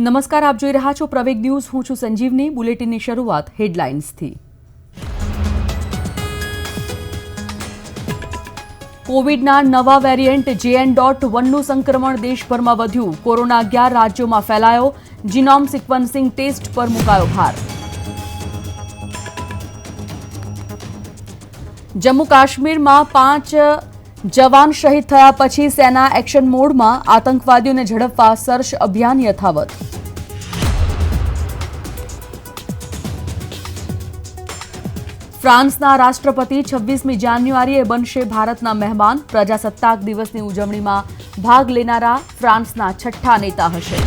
નમસ્કાર, આપ જોઈ રહ્યા છો પ્રવેગ ન્યૂઝ. હું છું સંજીવની. બુલેટિનની શરૂઆત હેડલાઇન્સથી. કોવિડના નવા વેરિયન્ટ JN.1નું સંક્રમણ દેશભરમાં વધ્યું. કોરોના 11 રાજ્યોમાં ફેલાયો. જીનોમ સિક્વન્સિંગ ટેસ્ટ પર મુકાયો ભાર. જમ્મુ કાશ્મીરમાં 5 જવાન શહીદ થયા પછી સેના એક્શન મોડમાં. આતંકવાદીઓને ઝડપવા સર્ચ અભિયાન યથાવત. ફ્રાન્સના રાષ્ટ્રપતિ 26મી જાન્યુઆરીએ બનશે ભારતના મહેમાન. પ્રજાસત્તાક દિવસની ઉજવણીમાં ભાગ લેનારા ફ્રાન્સના છઠ્ઠા નેતા હશે.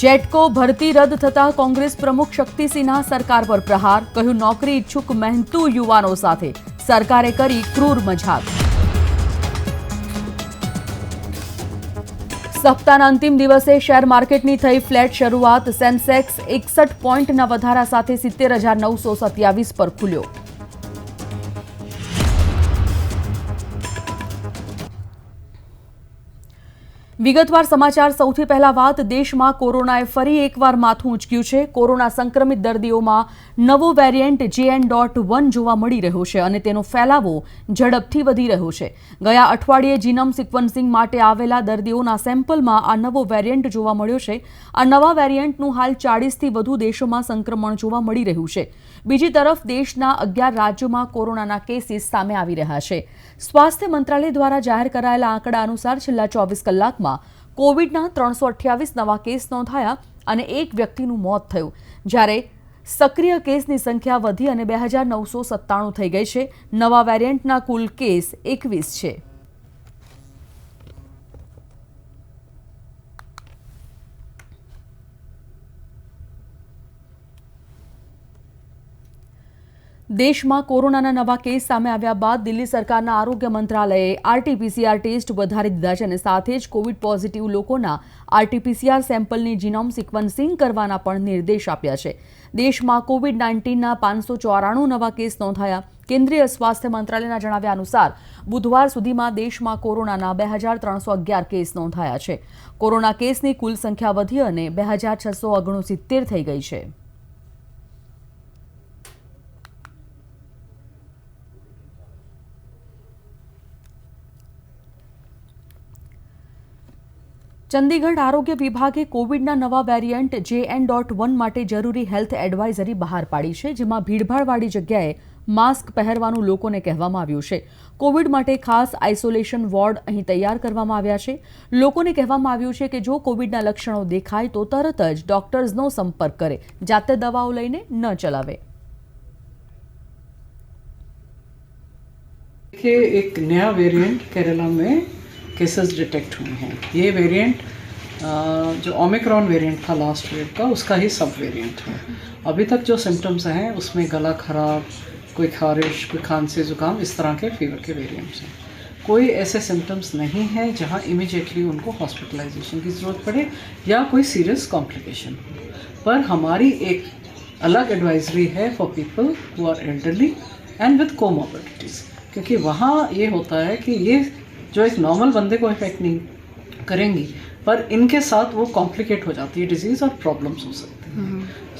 જેટકો ભરતી રદ થતા કોંગ્રેસ પ્રમુખ શક્તિસિંહના સરકાર પર પ્રહાર. કહ્યું, નોકરી ઇચ્છુક મહેનતુ યુવાનો સાથે સરકારે કરી ક્રૂર મજાક. સપ્તાહના અંતિમ દિવસે શેર માર્કેટની થઈ ફ્લેટ શરૂઆત. સેન્સેક્સ 61 પોઈન્ટના વધારા સાથે 70,927 પર ખુલ્યો. વિગતવાર સમાચાર. સૌથી પહેલા વાત, દેશમાં કોરોનાએ ફરી એકવાર માથું ઉંચક્યું છે. કોરોના સંક્રમિત દર્દીઓમાં નવો વેરિયન્ટ JN.1 જોવા મળી રહ્યો છે અને તેનો ફેલાવો ઝડપથી વધી રહ્યો છે. ગયા અઠવાડિયે જીનોમ સિક્વન્સિંગ માટે આવેલા દર્દીઓના સેમ્પલમાં આ નવો વેરિયન્ટ જોવા મળ્યો છે. આ નવા વેરિયન્ટનું હાલ 40થી વધુ દેશોમાં સંક્રમણ જોવા મળી રહ્યું છે. બીજી તરફ દેશના 11 રાજ્યોમાં કોરોનાના કેસીસ સામે આવી રહ્યા છે. સ્વાસ્થ્ય મંત્રાલય દ્વારા જાહેર કરાયેલા આંકડા અનુસાર છેલ્લા 24 કલાકમાં કોવિડના 328 નવા કેસ નોંધાયા અને એક વ્યક્તિનું મોત થયું, જ્યારે સક્રિય કેસની સંખ્યા વધી અને 2,997 થઈ ગઈ છે. નવા વેરિયન્ટના કુલ કેસ 21 છે. દેશમાં કોરોનાના નવા કેસ સામે આવ્યા બાદ દિલ્હી સરકારના આરોગ્ય મંત્રાલયે RT-PCR ટેસ્ટ વધારી દીધા છે અને સાથે જ કોવિડ પોઝિટિવ લોકોના RT-PCR સેમ્પલની જીનોમ સિક્વન્સિંગ કરવાના પણ નિર્દેશ આપ્યા છે. દેશમાં કોવિડ-19ના 594 નવા કેસ નોંધાયા. કેન્દ્રીય સ્વાસ્થ્ય મંત્રાલયના જણાવ્યા અનુસાર બુધવાર સુધીમાં દેશમાં કોરોનાના 2,311 કેસ નોંધાયા છે. કોરોના કેસની કુલ સંખ્યા વધી અને 2,669 થઈ ગઈ છે. ચંદીગઢ આરોગ્ય વિભાગે કોવિડના નવા વેરિયન્ટ JN.1 માટે જરૂરી હેલ્થ એડવાઇઝરી બહાર પાડી છે, જેમાં ભીડભાડવાળી જગ્યાએ માસ્ક પહેરવાનું લોકોને કહેવામાં આવ્યું છે. કોવિડ માટે ખાસ આઇસોલેશન વોર્ડ અહીં તૈયાર કરવામાં આવ્યા છે. લોકોને કહેવામાં આવ્યું છે કે જો કોવિડના લક્ષણો દેખાય તો તરત જ ડોક્ટર્સનો સંપર્ક કરે, જાતે દવાઓ લઈને ન ચલાવે. एक नया वेरिएंट केरला में केसेस डिटेक्ट हुए हैं. ये वेरिएंट जो ओमिक्रॉन वेरिएंट था लास्ट वेव का, उसका ही सब वेरिएंट है. अभी तक जो सिम्टम्स हैं उसमें गला खराब, कोई खारिश, कोई खांसी जुकाम, इस तरह के फीवर के वेरिएंट्स हैं. कोई ऐसे सिम्टम्स नहीं हैं जहां इमीडिएटली उनको हॉस्पिटलाइजेशन की ज़रूरत पड़े या कोई सीरियस कॉम्प्लिकेशन हो. पर हमारी एक अलग एडवाइजरी है for people who are elderly and with comorbidities, क्योंकि वहाँ ये होता है कि ये जो एक नॉर्मल बंदे को इफेक्ट नहीं करेंगी, पर इनके साथ वो कॉम्प्लिकेट हो जाती है डिजीज़ और प्रॉब्लम्स हो सकती हैं.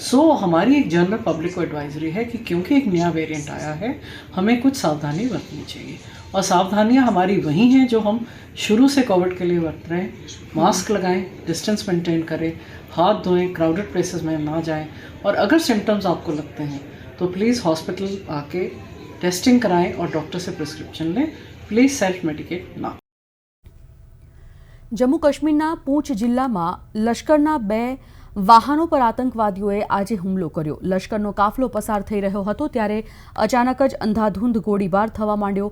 सो हमारी एक जनरल पब्लिक को एडवाइजरी है कि क्योंकि एक नया वेरिएंट आया है, हमें कुछ सावधानी बरतनी चाहिए. और सावधानियाँ हमारी वही हैं जो हम शुरू से कोविड के लिए बरत रहे हैं. मास्क लगाएं, डिस्टेंस मेंटेन करें, हाथ धोएं, क्राउडेड प्लेसेस में ना जाएं, और अगर सिम्टम्स आपको लगते हैं तो प्लीज़ हॉस्पिटल आके टेस्टिंग कराएं और डॉक्टर से प्रिस्क्रिप्शन लें. प्लीज़ सेल्फ मेडिकेट ना. જમ્મુ કાશ્મીરના પૂંછ જિલ્લામાં લશ્કરના 2 વાહનો પર આતંકવાદીઓએ આજે હુમલો કર્યો. લશ્કરનો કાફલો પસાર થઈ રહ્યો હતો ત્યારે અચાનક જ અંધાધૂંધ ગોળીબાર થવા માંડ્યો.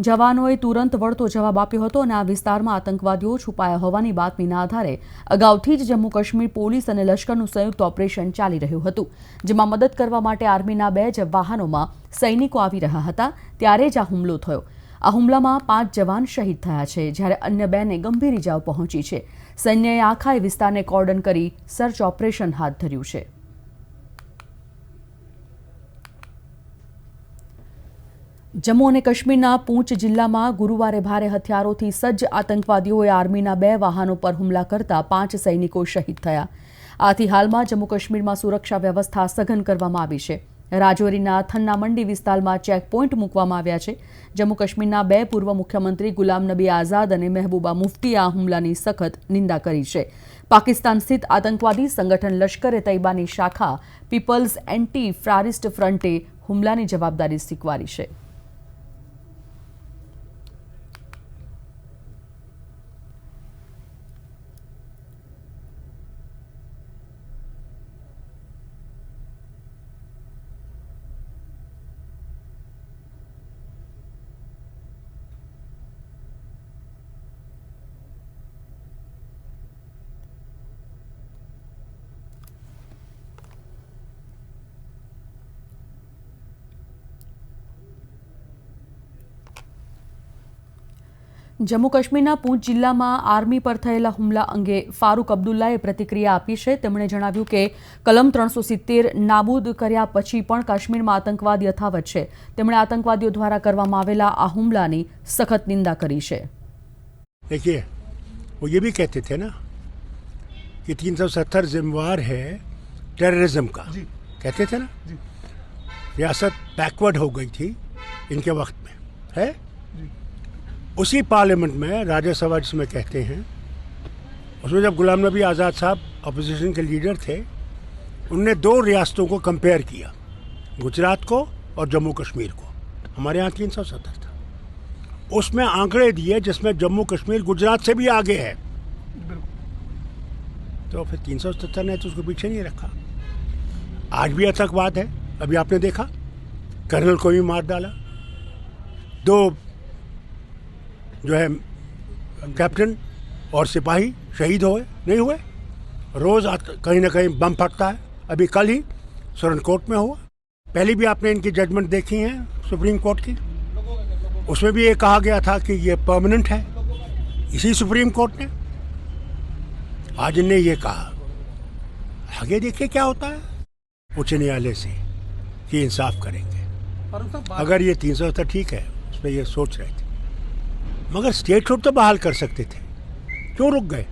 જવાનોએ તુરંત વળતો જવાબ આપ્યો હતો અને આ વિસ્તારમાં આતંકવાદીઓ છુપાયા હોવાની બાતમીના આધારે અગાઉથી જ જમ્મુ કાશ્મીર પોલીસ અને લશ્કરનું સંયુક્ત ઓપરેશન ચાલી રહ્યું હતું, જેમાં મદદ કરવા માટે આર્મીના 2 જ વાહનોમાં સૈનિકો આવી રહ્યા હતા ત્યારે જ આ હુમલો થયો. આ હુમલામાં 5 જવાન શહીદ થયા છે, જ્યારે અન્ય 2ને ગંભીર ઇજાઓ પહોંચી છે. સૈન્યએ આખા વિસ્તારને કોર્ડન કરી સર્ચ ઓપરેશન હાથ ધર્યું છે. જમ્મુ અને કાશ્મીરના પૂંચ જિલ્લામાં ગુરુવારે ભારે હથિયારોથી સજ્જ આતંકવાદીઓએ આર્મીના 2 વાહનો પર હુમલા કરતા 5 સૈનિકો શહીદ થયા. આથી હાલમાં જમ્મુ કાશ્મીરમાં સુરક્ષા વ્યવસ્થા સઘન કરવામાં આવી છે. રાજૌરીના થન્ના મંડી વિસ્તારમાં ચેકપોઇન્ટ મૂકવામાં આવ્યા છે. જમ્મુ કાશ્મીરના 2 પૂર્વ મુખ્યમંત્રી ગુલામ નબી આઝાદ અને મહેબૂબા મુફ્તીએ આ હુમલાની સખત નિંદા કરી છે. પાકિસ્તાન સ્થિત આતંકવાદી સંગઠન લશ્કરે તૈબાની શાખા પીપલ્સ એન્ટી ટેરરિસ્ટ ફ્રન્ટે હુમલાની જવાબદારી સ્વીકારી છે. જમ્મુ કાશ્મીરના પૂંચ જિલ્લામાં આર્મી પર થયેલા હુમલા અંગે ફારૂક અબ્દુલ્લાએ પ્રતિક્રિયા આપી છે. તેમણે જણાવ્યું કે કલમ 370 નાબૂદ કર્યા પછી પણ કાશ્મીરમાં આતંકવાદ યથાવત છે. તેમણે આતંકવાદીઓ દ્વારા કરવામાં આવેલા આ હુમલાની સખત નિંદા કરી છે. देखिए वो ये भी कहते थे ना कि 370 जिम्मेवार है टेररिज्म का, कहते थे ना. रियासत बैकवर्ड हो गई थी इनके वक्त में, है. उसी पार्लियामेंट में राज्यसभा जिसमें कहते हैं, उसमें जब गुलाम नबी आज़ाद साहब अपोजिशन के लीडर थे, उनने 2 रियासतों को कंपेयर किया, गुजरात को और जम्मू कश्मीर को. हमारे यहाँ 370 था. उसमें आंकड़े दिए जिसमें जम्मू कश्मीर गुजरात से भी आगे है. तो फिर 370 ने तो उसको पीछे नहीं रखा. आज भी आतंकवाद है. अभी आपने देखा कर्नल को भी मार डाला, 2 जो है कैप्टन और सिपाही शहीद हुए, नहीं हुए. रोज़ कहीं ना कहीं बम फटता है. अभी कल ही सुरनकोट में हुआ. पहले भी आपने इनकी जजमेंट देखी है सुप्रीम कोर्ट की. उसमें भी ये कहा गया था कि ये परमानेंट है, इसी सुप्रीम कोर्ट ने. आज इनने ये कहा. आगे देखिए क्या होता है उच्च न्यायालय से कि इंसाफ करेंगे. अगर ये 370 ठीक है, उस पर ये सोच रहे थे, मगर स्टेटहुड तो बहाल कर सकते थे. क्यों रुक गए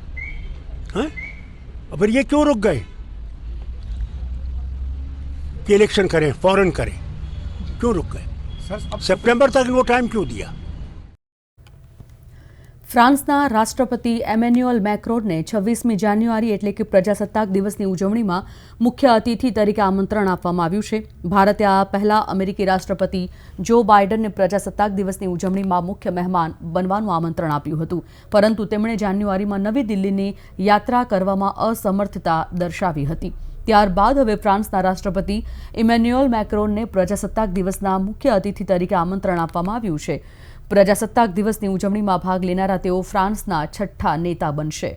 हैं? और फिर ये क्यों रुक गए कि इलेक्शन करें, फौरन करें? क्यों रुक गए? सितंबर तक इनको टाइम क्यों दिया? ફ્રાન્સના રાષ્ટ્રપતિ એમેન્યુઅલ મેક્રોનને 26મી જાન્યુઆરી એટલે કે પ્રજાસત્તાક દિવસની ઉજવણીમાં મુખ્ય અતિથિ તરીકે આમંત્રણ આપવામાં આવ્યું છે. ભારતે આ પહેલા અમેરિકી રાષ્ટ્રપતિ જો બાઇડનને પ્રજાસત્તાક દિવસની ઉજવણીમાં મુખ્ય મહેમાન બનવાનું આમંત્રણ આપ્યું હતું, પરંતુ તેમણે જાન્યુઆરીમાં નવી દિલ્હીની યાત્રા કરવામાં અસમર્થતા દર્શાવી હતી. ત્યારબાદ હવે ફ્રાન્સના રાષ્ટ્રપતિ ઇમેન્યુઅલ મેક્રોનને પ્રજાસત્તાક દિવસના મુખ્ય અતિથિ તરીકે આમંત્રણ આપવામાં આવ્યું છે. પ્રજાસત્તાક દિવસની ઉજવણીમાં ભાગ લેનારા તેઓ ફ્રાન્સના 6થા નેતા બનશે.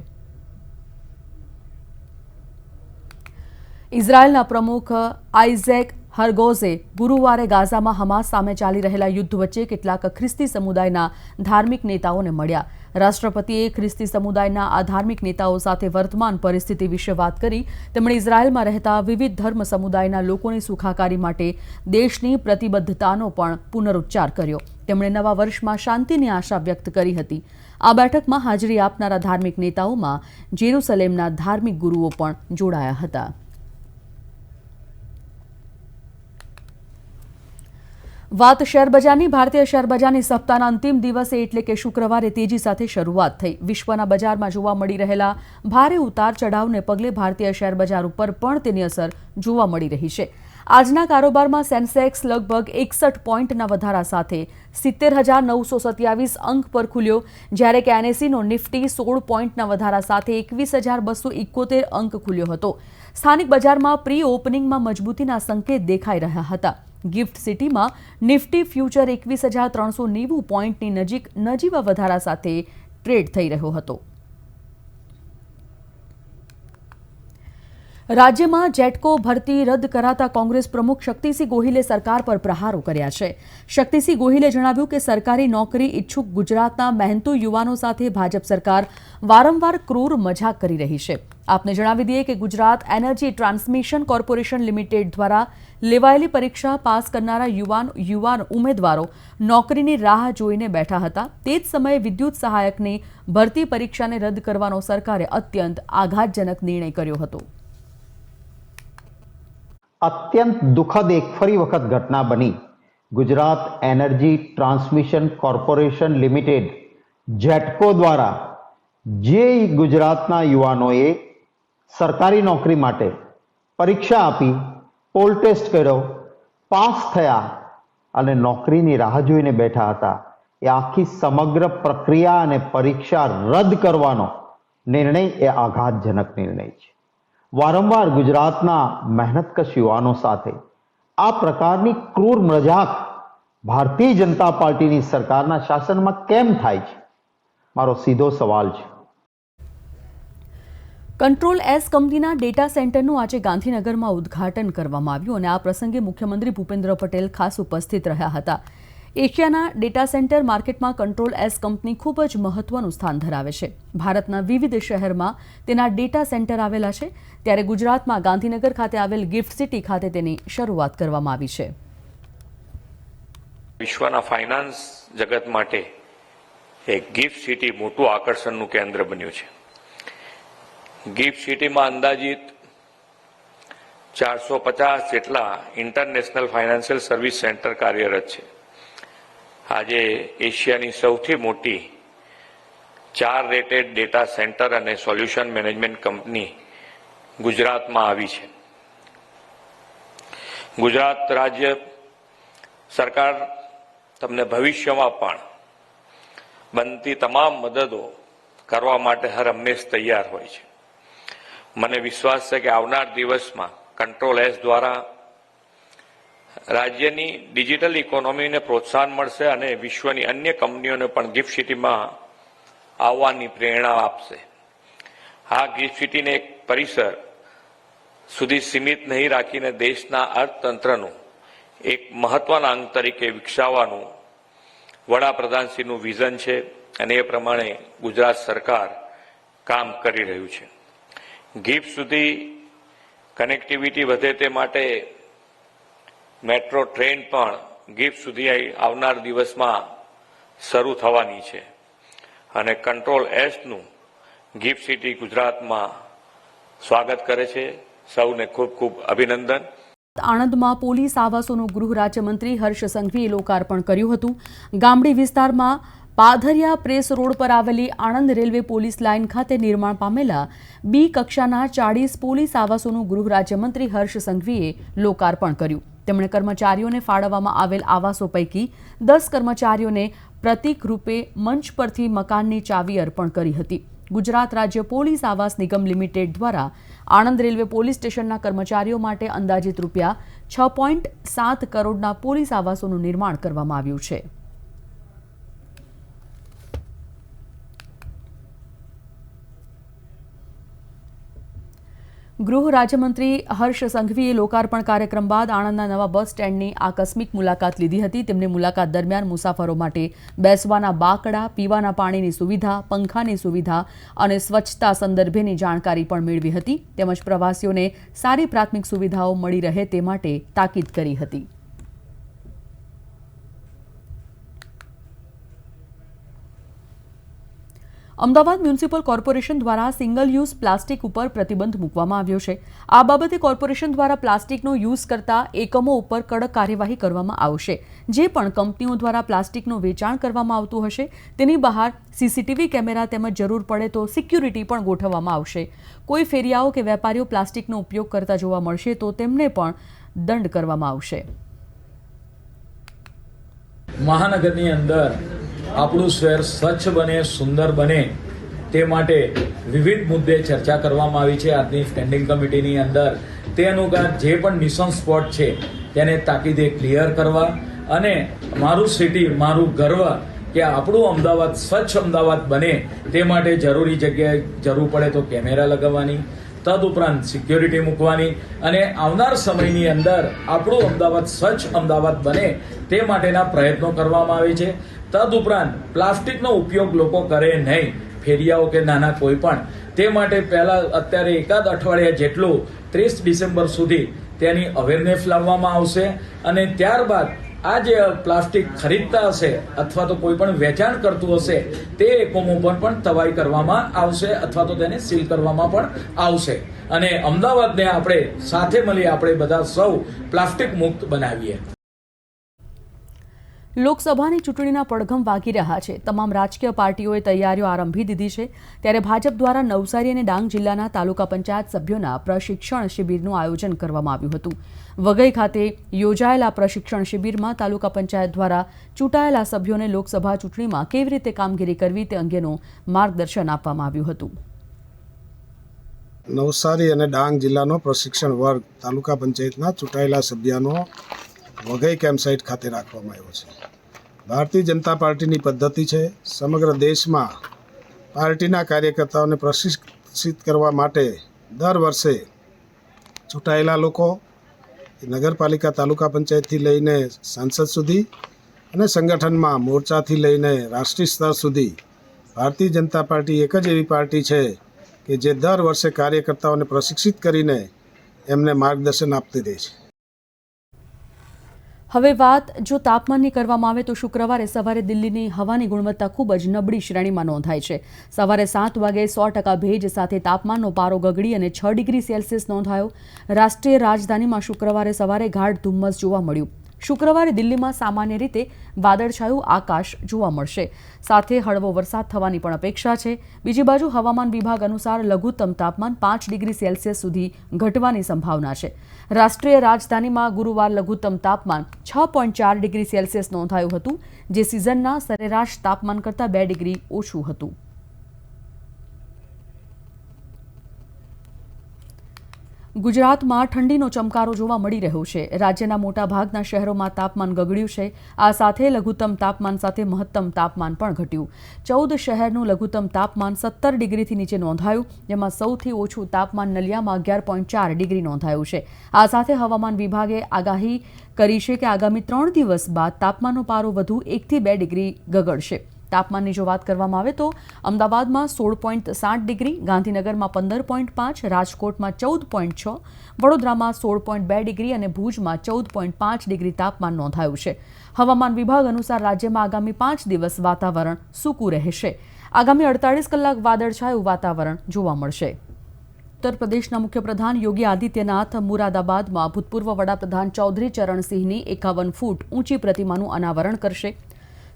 ઇઝરાયેલના પ્રમુખ આઇઝેક હરગોઝે ગુરુવારે ગાઝામાં હમાસ સામે ચાલી રહેલા યુદ્ધ વચ્ચે કેટલાક ખ્રિસ્તી સમુદાયના ધાર્મિક નેતાઓને મળ્યા. રાષ્ટ્રપતિએ ખ્રિસ્તી સમુદાયના આ ધાર્મિક નેતાઓ સાથે વર્તમાન પરિસ્થિતિ વિશે વાત કરી. તેમણે ઇઝરાયેલમાં રહેતા વિવિધ ધર્મ સમુદાયના લોકોની સુખાકારી માટે દેશની પ્રતિબદ્ધતાનો પણ પુનરુચ્ચાર કર્યો. તેમણે નવા વર્ષમાં શાંતિની આશા વ્યક્ત કરી હતી. આ બેઠકમાં હાજરી આપનારા ધાર્મિક નેતાઓમાં જેરુસલેમના ધાર્મિક ગુરુઓ પણ જોડાયા હતા. વાત શેરબજારની. ભારતીય શેરબજારની સપ્તાહના અંતિમ દિવસે એટલે કે શુક્રવારે તેજી સાથે શરૂઆત થઈ. વિશ્વના બજારમાં જોવા મળી રહેલા ભારે ઉતાર ચઢાવને પગલે ભારતીય શેરબજાર ઉપર પણ તેની અસર જોવા મળી રહી છે. આજના કારોબારમાં સેન્સેક્સ લગભગ 61 પોઈન્ટના વધારા સાથે 70,927 અંક પર ખુલ્યો, જ્યારે કે એનએસઈનો નિફ્ટી 16 પોઈન્ટના વધારા સાથે 21,271 અંક ખુલ્યો હતો. સ્થાનિક બજારમાં પ્રી ઓપનિંગમાં મજબૂતીના સંકેત દેખાઈ રહ્યા હતા. ગિફ્ટ સિટીમાં નિફ્ટી ફ્યુચર 21,390 પોઈન્ટની નજીક નજીવા વધારા સાથે ટ્રેડ થઈ રહ્યો હતો. રાજ્યમાં જેટકો ભરતી રદ કરાતા કોંગ્રેસ પ્રમુખ શક્તિસિંહ ગોહિલે સરકાર પર પ્રહારો કર્યા છે. શક્તિસિંહ ગોહિલે જણાવ્યું કે સરકારી નોકરી ઇચ્છુક ગુજરાતના મહેનતુ યુવાનો સાથે ભાજપ સરકાર વારંવાર ક્રૂર મજાક કરી રહી છે. આપને જણાવી દઈએ કે Gujarat energy transmission corporation limited દ્વારા લેવાયેલી પરીક્ષા પાસ કરનારા યુવાન ઉમેદવારો નોકરીની રાહ જોઈને બેઠા હતા. તે જ સમયે વિદ્યુત સહાયકની ભરતી પરીક્ષાને રદ કરવાનો સરકારે અત્યંત આઘાતજનક નિર્ણય કર્યો હતો. અત્યંત દુઃખદ એક ફરી વખત ઘટના બની. Gujarat energy transmission corporation limited GETCO દ્વારા જે ગુજરાતના યુવાનોએ સરકારી નોકરી માટે પરીક્ષા આપી, પોલ ટેસ્ટ કર્યો, પાસ થયા અને નોકરીની રાહ જોઈને બેઠા હતા, એ આખી સમગ્ર પ્રક્રિયા અને પરીક્ષા રદ કરવાનો નિર્ણય એ આઘાતજનક નિર્ણય છે. વારંવાર ગુજરાતના મહેનતકશ યુવાનો સાથે આ પ્રકારની ક્રૂર મજાક ભારતીય જનતા પાર્ટીની સરકારના શાસનમાં કેમ થાય છે? મારો સીધો સવાલ છે. કંટ્રોલ એસ કંપનીના ડેટા સેન્ટરનું આજે ગાંધીનગરમાં ઉદ્ઘાટન કરવામાં આવ્યું અને આ પ્રસંગે મુખ્યમંત્રી ભૂપેન્દ્ર પટેલ ખાસ ઉપસ્થિત રહ્યા હતા. એશિયાના ડેટા સેન્ટર માર્કેટમાં કંટ્રોલ એસ કંપની ખૂબ જ મહત્વનું સ્થાન ધરાવે છે. ભારતના વિવિધ શહેરમાં તેના ડેટા સેન્ટર આવેલા છે, ત્યારે ગુજરાતમાં ગાંધીનગર ખાતે આવેલ ગિફ્ટ સિટી ખાતે તેની શરૂઆત કરવામાં આવી છે. વિશ્વના ફાઇનાન્સ જગત માટે એક ગિફ્ટ સિટી મોટું આકર્ષણનું કેન્દ્ર બન્યું છે. ગિફ્ટ સિટીમાં અંદાજિત 450 જેટલા ઇન્ટરનેશનલ ફાઇનાન્શિયલ સર્વિસ સેન્ટર કાર્યરત છે. આજે એશિયાની સૌથી મોટી 4 રેટેડ ડેટા સેન્ટર અને સોલ્યુશન મેનેજમેન્ટ કંપની ગુજરાતમાં આવી છે. ગુજરાત રાજ્ય સરકાર તમને ભવિષ્યમાં પણ બનતી તમામ મદદો કરવા માટે હર હંમેશ તૈયાર હોય છે. મને વિશ્વાસ છે કે આવનાર દિવસમાં કંટ્રોલ એસ દ્વારા રાજ્યની ડિજિટલ ઇકોનોમીને પ્રોત્સાહન મળશે અને વિશ્વની અન્ય કંપનીઓને પણ ગિફ્ટ સિટીમાં આવવાની પ્રેરણા આપશે. આ ગિફ્ટ સિટીને એક પરિસર સુધી સીમિત નહીં રાખીને દેશના અર્થતંત્રનું એક મહત્વના અંગ તરીકે વિકસાવવાનું વડાપ્રધાનશ્રીનું વિઝન છે અને એ પ્રમાણે ગુજરાત સરકાર કામ કરી રહ્યું છે. ગિફ્ટ સુધી કનેક્ટિવિટી વધે તે માટે મેટ્રો ટ્રેન પણ ગિફ્ટ સુધી આવનાર દિવસમાં શરૂ થવાની છે અને કંટ્રોલ એસનું ગિફ્ટ સિટી ગુજરાતમાં સ્વાગત કરે છે. સૌને ખૂબ ખૂબ અભિનંદન. આણંદમાં પોલીસ આવાસોનું ગૃહ રાજ્યમંત્રી હર્ષ સંઘવીએ લોકાર્પણ કર્યું હતું. ગામડી વિસ્તારમાં પાધરિયા પ્રેસ રોડ પર આવેલી આણંદ રેલવે પોલીસ લાઇન ખાતે નિર્માણ પામેલા બી કક્ષાના 40 પોલીસ આવાસોનું ગૃહ રાજ્યમંત્રી હર્ષ સંઘવીએ લોકાર્પણ કર્યું. તેમણે કર્મચારીઓને ફાળવવામાં આવેલ આવાસો પૈકી 10 કર્મચારીઓને પ્રતીક રૂપે મંચ પરથી મકાનની ચાવી અર્પણ કરી હતી. ગુજરાત રાજ્ય પોલીસ આવાસ નિગમ લિમિટેડ દ્વારા આણંદ રેલવે પોલીસ સ્ટેશનના કર્મચારીઓ માટે અંદાજિત રૂપિયા 6.7 કરોડના પોલીસ આવાસોનું નિર્માણ કરવામાં આવ્યું છે. ગૃહ રાજ્યમંત્રી હર્ષ સંઘવીએ લોકાર્પણ કાર્યક્રમ બાદ આણંદના નવા બસ સ્ટેન્ડની આકસ્મિક મુલાકાત લીધી હતી. તેમની મુલાકાત દરમિયાન મુસાફરો માટે બેસવાના બાકડા, પીવાના પાણીની સુવિધા, પંખાની સુવિધા અને સ્વચ્છતા સંદર્ભેની જાણકારી પણ મેળવી હતી. તેમજ પ્રવાસીઓને સારી પ્રાથમિક સુવિધાઓ મળી રહે તે માટે તાકીદ કરી હતી. અમદાવાદ મ્યુનિસિપલ કોર્પોરેશન દ્વારા સિંગલ યુઝ પ્લાસ્ટિક ઉપર પ્રતિબંધ મૂકવામાં આવ્યો છે. આ બાબતે કોર્પોરેશન દ્વારા પ્લાસ્ટિકનો યુઝ કરતા એકમો ઉપર કડક કાર્યવાહી કરવામાં આવશે. જે પણ કંપનીઓ દ્વારા પ્લાસ્ટિકનું વેચાણ કરવામાં આવતું હશે તેની બહાર સીસીટીવી કેમેરા તેમજ જરૂર પડે તો સિક્યુરિટી પણ ગોઠવવામાં આવશે. કોઈ ફેરિયાઓ કે વેપારીઓ પ્લાસ્ટિકનો ઉપયોગ કરતા જોવા મળશે તો તેમને પણ દંડ કરવામાં આવશે. મહાનગરની અંદર આપણું શહેર સ્વચ્છ બને, સુંદર બને તે માટે વિવિધ મુદ્દે ચર્ચા કરવામાં આવી છે આજની સ્ટેન્ડિંગ કમિટીની અંદર. તે અનુસાર જે પણ મિશન સ્પોટ છે તેને તાકીદે ક્લિયર કરવા અને મારું સિટી મારું ગર્વ કે આપણું અમદાવાદ સ્વચ્છ અમદાવાદ બને તે માટે જરૂરી જગ્યાએ જરૂર પડે તો કેમેરા લગાવવાની, તદુપરાંત સિક્યોરિટી મૂકવાની અને આવનાર સમયની અંદર આપણું અમદાવાદ સ્વચ્છ અમદાવાદ બને તે માટેના પ્રયત્નો કરવામાં આવે છે. તદુપરાંત પ્લાસ્ટિકનો ઉપયોગ લોકો કરે નહીં, ફેરિયાઓ કે નાના કોઈ પણ. તે માટે પહેલા અત્યારે એકાદ અઠવાડિયા જેટલું 30 ડિસેમ્બર સુધી તેની અવેરનેસ લાવવામાં આવશે અને ત્યારબાદ આ જે પ્લાસ્ટિક ખરીદતા હશે અથવા તો કોઈ પણ વેચાણ કરતું હશે તે એકમો પર પણ તવાઈ કરવામાં આવશે અથવા તો તેને સીલ કરવામાં પણ આવશે અને અમદાવાદને આપણે સાથે મળી આપણે બધા સૌ પ્લાસ્ટિક મુક્ત બનાવીએ. લોકસભાની ચૂંટણીના પડઘમ વાગી રહ્યા છે. તમામ રાજકીય પાર્ટીઓએ તૈયારીઓ આરંભી દીધી છે. ત્યારે ભાજપ દ્વારા નવસારી અને ડાંગ જિલ્લાના તાલુકા પંચાયત સભ્યોના પ્રશિક્ષણ શિબિરનું આયોજન કરવામાં આવ્યું હતું. વઘઈ ખાતે યોજાયેલા પ્રશિક્ષણ શિબિરમાં તાલુકા પંચાયત દ્વારા ચૂંટાયેલા સભ્યોને લોકસભા ચૂંટણીમાં કેવી રીતે કામગીરી કરવી તે અંગેનું માર્ગદર્શન આપવામાં આવ્યું હતું. નવસારી અને ડાંગ જિલ્લાનો પ્રશિક્ષણ વર્ગ તાલુકા પંચાયતના ચૂંટાયેલા સભ્યોનો વઘઈ કેમ્પસાઇટ ખાતે રાખવામાં આવ્યો છે. ભારતીય જનતા પાર્ટીની પદ્ધતિ છે સમગ્ર દેશમાં પાર્ટીના કાર્યકર્તાઓને પ્રશિક્ષિત કરવા માટે દર વર્ષે ચૂંટાયેલા લોકો નગરપાલિકા તાલુકા પંચાયતથી લઈને સાંસદ સુધી અને સંગઠનમાં મોરચાથી લઈને રાષ્ટ્રીય સ્તર સુધી ભારતીય જનતા પાર્ટી એક જ એવી પાર્ટી છે કે જે દર વર્ષે કાર્યકર્તાઓને પ્રશિક્ષિત કરીને એમને માર્ગદર્શન આપતી રહે છે. હવે વાત જો તાપમાનની કરવામાં આવે તો શુક્રવારે સવારે દિલ્હીની હવાની ગુણવત્તા ખૂબ જ નબળી શ્રેણીમાં નોંધાઈ છે. સવારે 7 વાગે 100% ભેજ સાથે તાપમાનનો પારો ગગડી અને 6 ડિગ્રી સેલ્સિયસ નોંધાયો. રાષ્ટ્રીય રાજધાનીમાં શુક્રવારે સવારે ગાઢ ધુમ્મસ જોવા મળ્યું. શુક્રવારે દિલ્હીમાં સામાન્ય રીતે વાદળછાયું આકાશ જોવા મળશે, સાથે હળવો વરસાદ થવાની પણ અપેક્ષા છે. બીજી બાજુ હવામાન વિભાગ અનુસાર લઘુત્તમ તાપમાન 5 ડિગ્રી સેલ્સિયસ સુધી ઘટવાની સંભાવના છે. રાષ્ટ્રીય રાજધાનીમાં ગુરુવાર લઘુત્તમ તાપમાન 6.4 ડિગ્રી સેલ્સિયસ નોંધાયું હતું, જે સિઝનના સરેરાશ તાપમાન કરતાં 2 ડિગ્રી ઓછું હતું. ગુજરાતમાં ઠંડીનો ચમકારો જોવા મળી રહ્યો છે. રાજ્યના મોટાભાગના શહેરોમાં તાપમાન ગગડ્યું છે. આ સાથે લઘુત્તમ તાપમાન સાથે મહત્તમ તાપમાન પણ ઘટ્યું. 14 શહેરનું લઘુત્તમ તાપમાન 17 ડિગ્રીથી નીચે નોંધાયું, જેમાં સૌથી ઓછું તાપમાન નલિયામાં 11.4 ડિગ્રી નોંધાયું છે. આ સાથે હવામાન વિભાગે આગાહી કરી છે કે આગામી 3 દિવસ બાદ તાપમાનનો પારો વધુ 1 થી 2 ડિગ્રી ગગડશે. તાપમાનની જો વાત કરવામાં આવે તો અમદાવાદમાં 16.7 ડિગ્રી, ગાંધીનગરમાં 15.5, રાજકોટમાં 14.6, વડોદરામાં 16.2 ડિગ્રી અને ભુજમાં 14.5 ડિગ્રી તાપમાન નોંધાયું છે. હવામાન વિભાગ અનુસાર રાજ્યમાં આગામી 5 દિવસ વાતાવરણ સૂકું રહેશે. આગામી 48 કલાક વાદળછાયું વાતાવરણ જોવા મળશે. ઉત્તર પ્રદેશના મુખ્યપ્રધાન યોગી આદિત્યનાથ મુરાદાબાદમાં ભૂતપૂર્વ વડાપ્રધાન ચૌધરી ચરણસિંહની 51 ફૂટ ઊંચી પ્રતિમાનું અનાવરણ કરશે.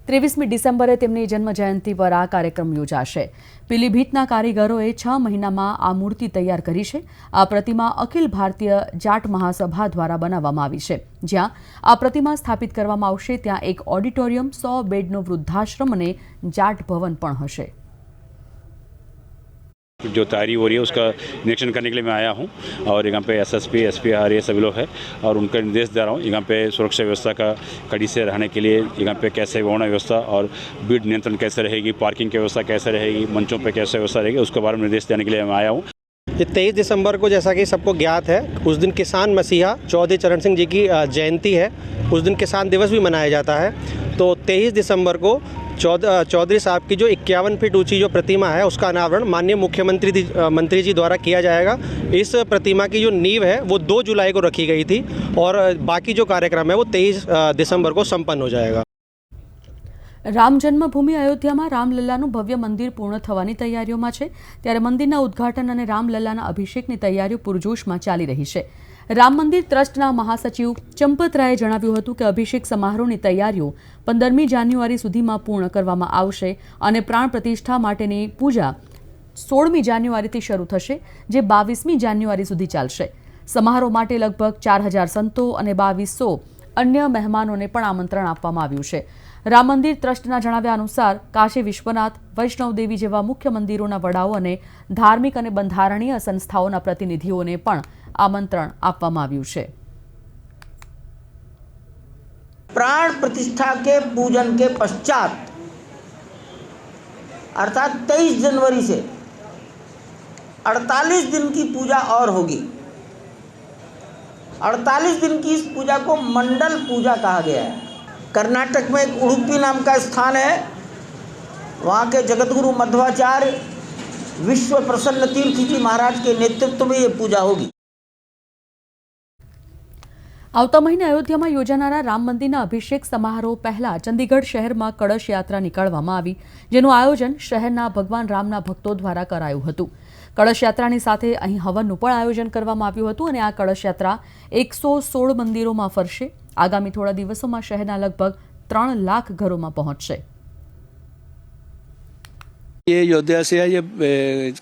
23મી ડિસેમ્બરે તેમની જન્મજયંતિ પર આ કાર્યક્રમ યોજાશે. પીલીભીતના કારીગરોએ 6 મહિનામાં આ મૂર્તિ તૈયાર કરી છે. આ પ્રતિમા અખિલ ભારતીય જાટ મહાસભા દ્વારા બનાવવામાં આવી છે. જ્યાં આ પ્રતિમા સ્થાપિત કરવામાં આવશે ત્યાં એક ઓડિટોરિયમ, 100 બેડનો વૃદ્ધાશ્રમ અને જાટ ભવન પણ હશે. जो तैयारी हो रही है उसका निरीक्षण करने के लिए मैं आया हूँ और यहाँ पे एसएसपी, एसपीआर ये सभी लोग हैं और उनका निर्देश दे रहा हूँ. यहाँ पे सुरक्षा व्यवस्था का कड़ी से रहने के लिए यहाँ पे कैसे होना व्यवस्था और भीड़ नियंत्रण कैसे रहेगी, पार्किंग की व्यवस्था कैसे रहेगी, मंचों पे कैसे व्यवस्था रहेगी, उसके बारे में निर्देश देने के लिए मैं आया हूँ. 23 दिसंबर को जैसा कि सबको ज्ञात है उस दिन किसान मसीहा चौधरी चरण सिंह जी की जयंती है. उस दिन किसान दिवस भी मनाया जाता है. तो 23 दिसंबर को चौधरी साहब की जो 51 फीट ऊंची जो प्रतिमा है उसका अनावरण माननीय मंत्री जी द्वारा किया जाएगा. इस प्रतिमा की जो नींव है वो 2 जुलाई को रखी गई थी और बाकी जो कार्यक्रम है वो 23 दिसंबर को संपन्न हो जाएगा. રામ જન્મભૂમિ અયોધ્યામાં રામલલ્લાનું ભવ્ય મંદિર પૂર્ણ થવાની તૈયારીઓમાં છે. ત્યારે મંદિરના ઉદ્ઘાટન અને રામલલ્લાના અભિષેકની તૈયારીઓ પૂરજોશમાં ચાલી રહી છે. રામ મંદિર ટ્રસ્ટના મહાસચિવ ચંપત રાયે જણાવ્યું હતું કે અભિષેક સમારોહની તૈયારીઓ 15મી જાન્યુઆરી સુધીમાં પૂર્ણ કરવામાં આવશે અને પ્રાણ પ્રતિષ્ઠા માટેની પૂજા 16મી જાન્યુઆરીથી શરૂ થશે, જે 22મી જાન્યુઆરી સુધી ચાલશે. સમારોહ માટે લગભગ 4000 સંતો અને 2200 અન્ય મહેમાનોને પણ આમંત્રણ આપવામાં આવ્યું છે. રામ મંદિર ટ્રસ્ટના જણાવ્યા અનુસાર કાશી વિશ્વનાથ, વૈષ્ણવદેવી જેવા મુખ્ય મંદિરોના વડાઓ અને ધાર્મિક અને બંધારણીય સંસ્થાઓના પ્રતિનિધિઓને પણ આમંત્રણ આપવામાં આવ્યું છે. प्राण प्रतिष्ठा के पूजन के पश्चात अर्थात 23 जनवरी से 48 दिन की पूजा और होगी। 48 दिन की इस पूजा को मंडल पूजा कहा गया है। कर्नाटक में एक उडुपी नाम का स्थान है, वहाँ के जगतगुरु मध्वाचार्य विश्व प्रसन्न तीर्थ जी महाराज के नेतृत्व में ये पूजा होगी। આવતા મહિને અયોધ્યામાં યોજાનારા રામ મંદિરના અભિષેક સમારોહ પહેલા ચંદીગઢ શહેરમાં કળશ યાત્રા નીકાળવામાં આવી, જેનું આયોજન શહેરના ભગવાન રામના ભક્તો દ્વારા કરાયું હતું। કળશ યાત્રાની સાથે અહીં હવનનું પણ આયોજન કરવામાં આવ્યું હતું અને આ કળશ યાત્રા 116 મંદિરોમાં ફરશે। આગામી થોડા દિવસોમાં શહેરના લગભગ 3 લાખ ઘરોમાં પહોંચશે। ये अयोध्या से है, ये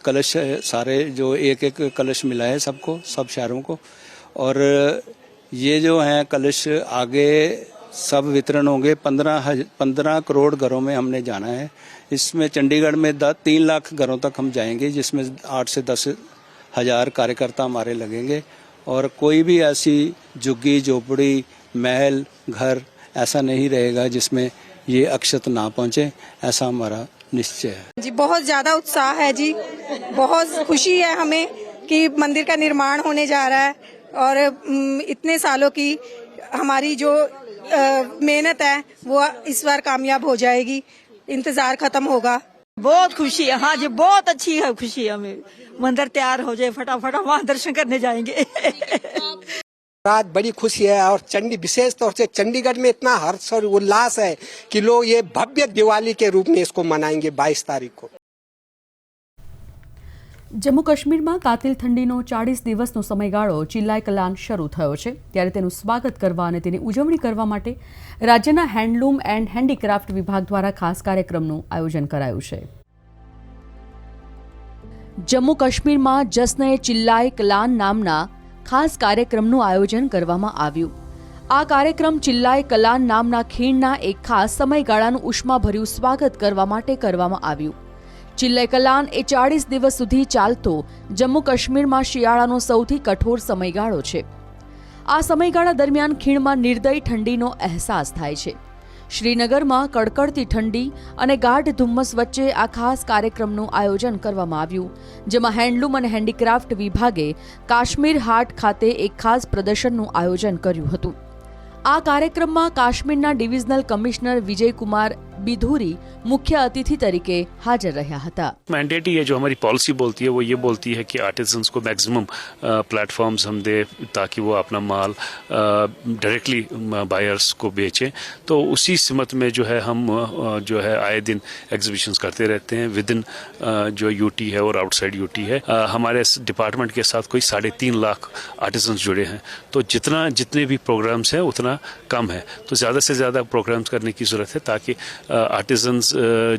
कलश सारे जो एक एक कलश मिला है सबको, सब शहरों को, और ये जो है कलश आगे सब वितरण होंगे। 15 करोड़ घरों में हमने जाना है। इसमें चंडीगढ़ में 3 लाख घरों तक हम जाएंगे, जिसमें 8 से 10 हज़ार कार्यकर्ता हमारे लगेंगे। और कोई भी ऐसी झुग्गी झोपड़ी महल घर ऐसा नहीं रहेगा जिसमें ये अक्षत ना पहुंचे, ऐसा हमारा निश्चय है जी। बहुत ज़्यादा उत्साह है जी, बहुत खुशी है हमें कि मंदिर का निर्माण होने जा रहा है और इतने सालों की हमारी जो मेहनत है वो इस बार कामयाब हो जाएगी, इंतजार खत्म होगा। बहुत खुशी है, हाँ जी बहुत अच्छी है खुशी है हमें। मंदिर तैयार हो जाए फटाफट हम वहाँ दर्शन करने जाएंगे। आज बड़ी खुशी है और विशेष तौर से चंडीगढ़ में इतना हर्ष और उल्लास है कि लोग ये भव्य दिवाली के रूप में इसको मनाएंगे 22 तारीख को। જમ્મુ કાશ્મીરમાં કાતિલ ઠંડીનો 40 દિવસનો સમયગાળો ચિલ્લાય કલાન શરૂ થયો છે, ત્યારે તેનું સ્વાગત કરવા અને તેની ઉજવણી કરવા માટે રાજ્યના હેન્ડલૂમ એન્ડ હેન્ડીક્રાફ્ટ વિભાગ દ્વારા ખાસ કાર્યક્રમનું આયોજન કરાયું છે। જમ્મુ કાશ્મીરમાં જશ્ન એ ચિલ્લાય કલાન નામના ખાસ કાર્યક્રમનું આયોજન કરવામાં આવ્યું। આ કાર્યક્રમ ચિલ્લાય કલાન નામના ખીણના એક ખાસ સમયગાળાનું ઉષ્માભર્યું સ્વાગત કરવા માટે કરવામાં આવ્યું। ચિલ્લાય કલાન એ 40 દિવસ સુધી ચાલતો જમ્મુ કાશ્મીરમાં શિયાળાનો સૌથી કઠોર સમયગાળો છે। આ સમયગાળા દરમિયાન ખીણમાં નિર્દય ઠંડીનો અહેસાસ થાય છે। શ્રીનગરમાં કડકડતી ઠંડી અને ગાઢ ધુમ્મસ વચ્ચે આ ખાસ કાર્યક્રમનું આયોજન કરવામાં આવ્યું, જેમાં હેન્ડલૂમ અને હેન્ડીક્રાફ્ટ વિભાગે કાશ્મીર હાટ ખાતે એક ખાસ પ્રદર્શનનું આયોજન કર્યું હતું। આ કાર્યક્રમમાં કાશ્મીરના ડિવિઝનલ કમિશનર વિજયકુમાર बिधूरी मुख्य अतिथि तरीके हाजिर रहा था। मैंडेट ही है, जो हमारी पॉलिसी बोलती है वो ये बोलती है कि आर्टिजन्स को मैक्सिमम प्लेटफॉर्म्स हम दे ताकि वो अपना माल डायरेक्टली बायर्स को बेचें। तो उसी सिमत में जो है हम जो है आए दिन एग्जीबिशंस करते रहते हैं विद इन जो यूटी है और आउटसाइड यूटी है। हमारे डिपार्टमेंट के साथ कोई 3.5 लाख आर्टिजन्स जुड़े हैं, तो जितने भी प्रोग्राम्स हैं उतना कम है, तो ज़्यादा से ज़्यादा प्रोग्राम्स करने की ज़रूरत है ताकि आर्टिजन्स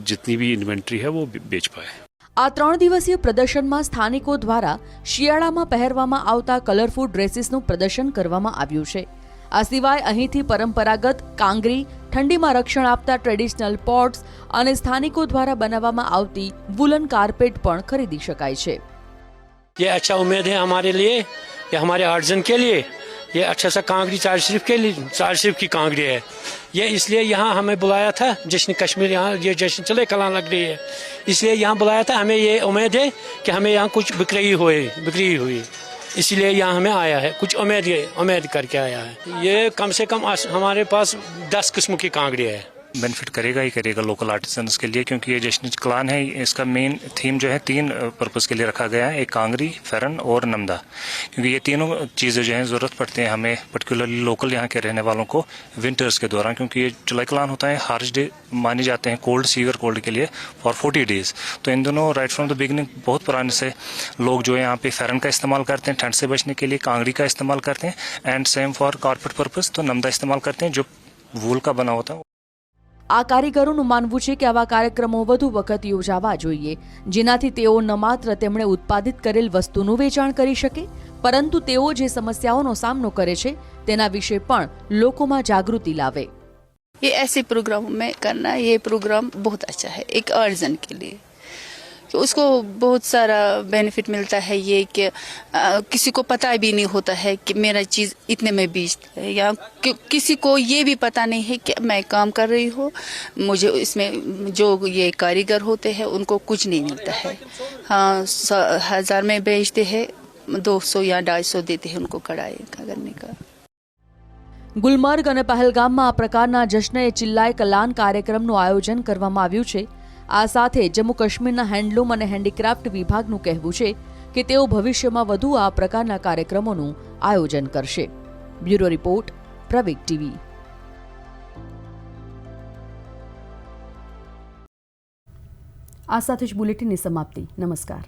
जितनी भी इन्वेंट्री है वो बेच पाए। આ 3 દિવસીય પ્રદર્શનમાં સ્થાનિકો દ્વારા શિયાળામાં પહેરવામાં આવતા કલરફુલ ડ્રેસીસનું પ્રદર્શન કરવામાં આવ્યું છે। આ સિવાય અહીંથી પરંપરાગત કાંગરી, ઠંડીમાં રક્ષણ આપતા ટ્રેડિશનલ પોટ્સ અને સ્થાનિકો દ્વારા બનાવવામાં આવતી વૂલન કાર્પેટ પણ ખરીદી શકાય છે। ये अच्छा उम्मीद है हमारे लिए, ये हमारे आर्टिजन के लिए, ये अच्छा सा कांगड़ी चार शरीफ के लिए, चार शरीफ की कांगड़ी है। ये इसलिए यहाँ हमें बुलाया था, जश्न कश्मीर यहाँ ये जश्न चले कलां लग रही है, इसलिए यहाँ बुलाया था। हमें ये उम्मीद है कि हमें यहाँ कुछ बिक्री हुई, इसलिए यहाँ हमें आया है, कुछ उम्मीद करके आया है। ये कम से कम हमारे पास 10 किस्म की कांगड़ी है। बेनिफिट करेगा ही करेगा लोकल आर्टिसंस के लिए, क्योंकि ये जश्न कलान है, इसका मेन थीम जो है 3 पर्पस के लिए रखा गया है, एक कांगरी, फेरन और नमदा, क्योंकि ये तीनों चीज़ें जो हैं ज़रूरत पड़ती हैं हमें पर्टिकुलरली लोकल यहाँ के रहने वालों को विंटर्स के दौरान, क्योंकि ये जुलाई कलान होता है हार्श डे माने जाते हैं कोल्ड सीवियर कोल्ड के लिए फॉर 40 डेज। तो इन दोनों राइट फ्रॉम द बिगिनिंग बहुत पुराने से लोग जो है यहाँ पे फेरन का इस्तेमाल करते हैं ठंड से बचने के लिए, कांगरी का इस्तेमाल करते हैं, and same for carpet purpose तो नमदा इस्तेमाल करते हैं जो वूल का बना होता है। આ કારીગરોનું માનવું છે કે આવા કાર્યક્રમો વધુ વખત યોજાવા જોઈએ, જેનાથી તેઓ ન માત્ર તેમણે ઉત્પાદિત કરેલ વસ્તુનું વેચાણ કરી શકે, પરંતુ તેઓ જે સમસ્યાઓનો સામનો કરે છે તેના વિશે પણ લોકોમાં જાગૃતિ લાવે। ये ऐसे प्रोग्राम में करना, ये प्रोग्राम बहुत अच्छा है एक आर्टिजन के लिए, कि उसको बहुत सारा बेनिफिट मिलता है ये कि किसी को पता भी नहीं होता है कि मेरा चीज़ इतने में बेचता है, या किसी को ये भी पता नहीं है कि मैं काम कर रही हूँ, मुझे इसमें जो ये कारीगर होते हैं उनको कुछ नहीं मिलता है। हाँ, 1000 में बेचते हैं, 200 या 250 देते हैं उनको कढ़ाई करने का। ગુલમર્ગ અને પહેલગામમાં આ પ્રકારના જશ્ન એ ચિલ્લાએ કલાન કાર્યક્રમનું આયોજન કરવામાં આવ્યું છે। આ સાથે જમ્મુ કાશ્મીરના હેન્ડલૂમ અને હેન્ડીક્રાફ્ટ વિભાગનું કહેવું છે કે તેઓ ભવિષ્યમાં વધુ આ પ્રકારના કાર્યક્રમોનું આયોજન કરશે। બ્યુરો રિપોર્ટ, પ્રવેગ ટીવી। આ સાથે જ બુલેટિનની સમાપ્તિ। નમસ્કાર।